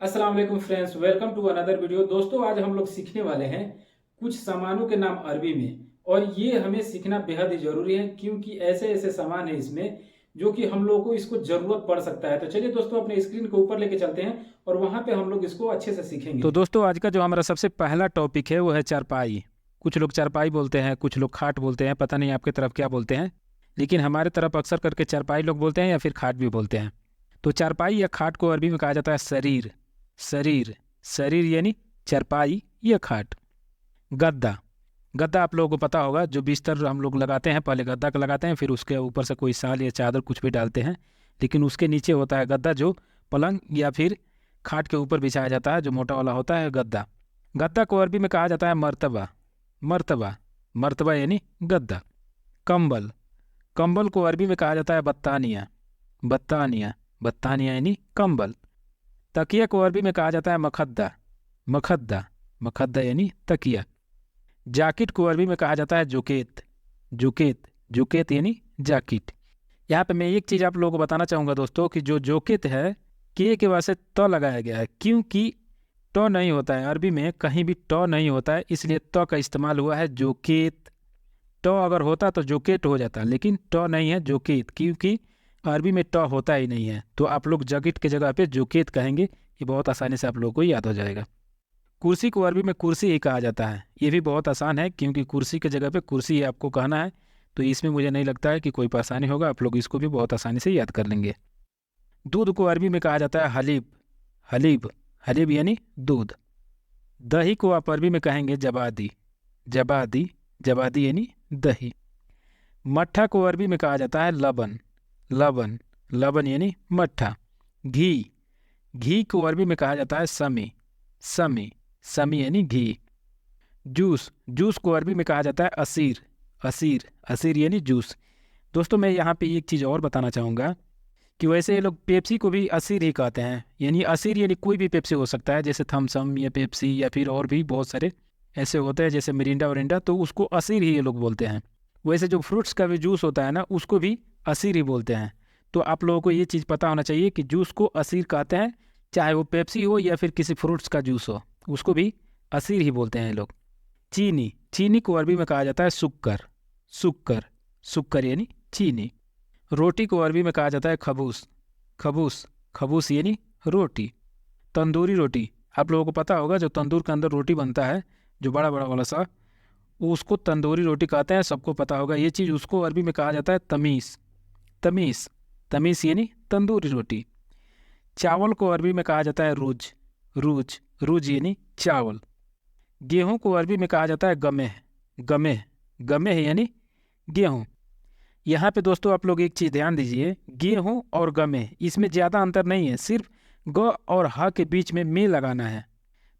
अस्सलाम वालेकुम friends, welcome to another video. दोस्तों, आज हम लोग सीखने वाले हैं कुछ सामानों के नाम अरबी में, और ये हमें सीखना बेहद ही जरूरी है क्योंकि ऐसे ऐसे सामान है इसमें जो कि हम लोगों को इसको जरूरत पड़ सकता है। तो चलिए दोस्तों, अपने स्क्रीन को ऊपर लेके चलते हैं और वहां पे हम लोग इसको अच्छे से सीखेंगे। तो दोस्तों, आज का जो हमारा सबसे पहला टॉपिक है वो है चारपाई। कुछ लोग चारपाई बोलते हैं, कुछ लोग खाट बोलते हैं, पता नहीं आपके तरफ क्या बोलते हैं, लेकिन हमारे तरफ अक्सर करके चारपाई लोग बोलते हैं या फिर खाट भी बोलते हैं। तो चारपाई या खाट को अरबी में कहा जाता है शरीर। शरीर शरीर यानी चारपाई या खाट। गद्दा। गद्दा आप लोगों को पता होगा, जो बिस्तर हम लोग लगाते हैं, पहले गद्दा का लगाते हैं, फिर उसके ऊपर से कोई साल या चादर कुछ भी डालते हैं, लेकिन उसके नीचे होता है गद्दा, जो पलंग या फिर खाट के ऊपर बिछाया जाता है, जो मोटा वाला होता है गद्दा। गद्दा को अरबी में कहा जाता है मर्तबा। मर्तबा मर्तबा यानी गद्दा। कंबल। कंबल को अरबी में कहा जाता है बत्तानिया। बत्तानिया बत्तानिया यानी कंबल। तकिया को अरबी में कहा जाता है मखद्दा। मखद्दा मखद्दा यानी तकिया। जैकेट को अरबी में कहा जाता है जुकेत। जुकेत जुकेत यानी जैकेट। यहाँ पे मैं एक चीज़ आप लोगों को बताना चाहूँगा दोस्तों, कि जो जोकेत है, के वास्ते त लगाया गया है, क्योंकि ट नहीं होता है अरबी में, कहीं भी ट नहीं होता है, इसलिए त का इस्तेमाल हुआ है जोकेत। ट अगर होता तो जोकेट हो जाता, लेकिन ट नहीं है, जोकेत, क्योंकि अरबी में ट होता ही नहीं है। तो आप लोग जैकेट के जगह पे जोकेत कहेंगे, ये बहुत आसानी से आप लोगों को याद हो जाएगा। कुर्सी को अरबी में कुर्सी ही कहा जाता है। ये भी बहुत आसान है, क्योंकि कुर्सी के जगह पे कुर्सी ही आपको कहना है, तो इसमें मुझे नहीं लगता है कि कोई परेशानी होगा, आप लोग इसको भी बहुत आसानी से याद कर लेंगे। दूध को अरबी में कहा जाता है हलीब। हलीब हलीब यानी दूध। दही को आप अरबी में कहेंगे जबादी। जबादी जबादी यानी दही। मट्ठा को अरबी में कहा जाता है लबन। लबन लबन यानी मट्ठा। घी घी को अरबी में कहा जाता है समी। समी समी यानी घी। जूस जूस को अरबी में कहा जाता है असीर। असीर असीर यानी जूस। दोस्तों, मैं यहाँ पे एक चीज़ और बताना चाहूँगा, कि वैसे ये लोग पेप्सी को भी असीर ही कहते हैं। यानी असीर यानी कोई भी पेप्सी हो सकता है, जैसे थम्सअप या पेप्सी या फिर और भी बहुत सारे ऐसे होते हैं, जैसे मिरिंडा वरिंडा, तो उसको असीर ही ये लोग बोलते हैं। वैसे जो फ्रूट्स का भी जूस होता है ना, उसको भी असीर ही बोलते हैं। तो आप लोगों को ये चीज़ पता होना चाहिए कि जूस को असीर कहते हैं, चाहे वो पेप्सी हो या फिर किसी फ्रूट्स का जूस हो, उसको भी असीर ही बोलते हैं ये लोग। चीनी चीनी को अरबी में कहा जाता है सुक्कर। सुक्कर सुक्कर यानी चीनी। रोटी को अरबी में कहा जाता है खबूस। खबूस खबूस यानी रोटी। तंदूरी रोटी आप लोगों को पता होगा, जो तंदूर के अंदर रोटी बनता है, जो बड़ा बड़ा वाला सा, उसको तंदूरी रोटी कहते हैं, सबको पता होगा ये चीज़। उसको अरबी में कहा जाता है तमीस। तमीस तमीस यानी तंदूरी रोटी। चावल को अरबी में कहा जाता है रूज। रूज रूज यानी चावल। गेहूं को अरबी में कहा जाता है गमेह। गमेह गमेह यानी गेहूं। यहाँ पे दोस्तों आप लोग एक चीज़ ध्यान दीजिए, गेहूं और गमेह इसमें ज़्यादा अंतर नहीं है, सिर्फ ग और ह के बीच में मे लगाना है।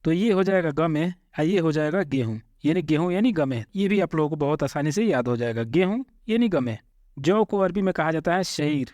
तो ये हो जाएगा गमेह और ये हो जाएगा गेहूं, यानी गेहूं यानी गमेह। ये भी आप लोगों को बहुत आसानी से याद हो जाएगा, गेहूं यानी गमेह। जौ को अरबी में कहा जाता है शईर।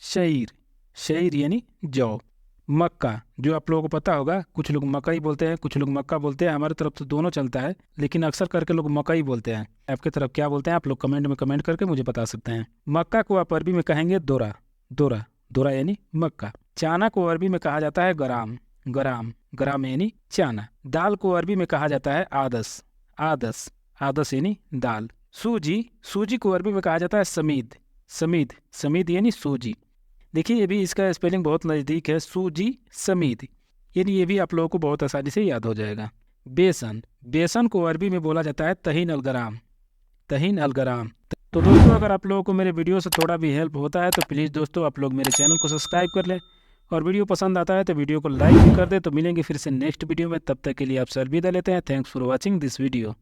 शईर शईर यानी जौ। मक्का, जो आप लोगों को पता होगा, कुछ लोग मकई बोलते हैं, कुछ लोग मक्का बोलते हैं, हमारी तरफ तो दोनों चलता है, लेकिन अक्सर करके लोग मकई बोलते हैं। आपके तरफ क्या बोलते हैं, आप लोग कमेंट में कमेंट करके मुझे बता सकते हैं। मक्का को आप अरबी में कहेंगे दोरा। दोरा दोरा यानी मक्का। चाना को अरबी में कहा जाता है गराम। गराम गराम यानी चाना। दाल को अरबी में कहा जाता है आदस। आदस आदस यानी दाल। सूजी सूजी को अरबी में कहा जाता है समीद। समीद समीद यानी सूजी। देखिए, ये भी इसका स्पेलिंग बहुत नज़दीक है, सूजी समीद, यानी ये भी आप लोगों को बहुत आसानी से याद हो जाएगा। बेसन बेसन को अरबी में बोला जाता है तहीन अलगराम। तहीन अलगराम। तो दोस्तों, अगर आप लोगों को मेरे वीडियो से थोड़ा भी हेल्प होता है तो प्लीज़ दोस्तों आप लोग मेरे चैनल को सब्सक्राइब कर लें, और वीडियो पसंद आता है तो वीडियो को लाइक भी कर दे। तो मिलेंगे फिर से नेक्स्ट वीडियो में, तब तक के लिए आप सर विदा लेते हैं। Thanks for watching this video.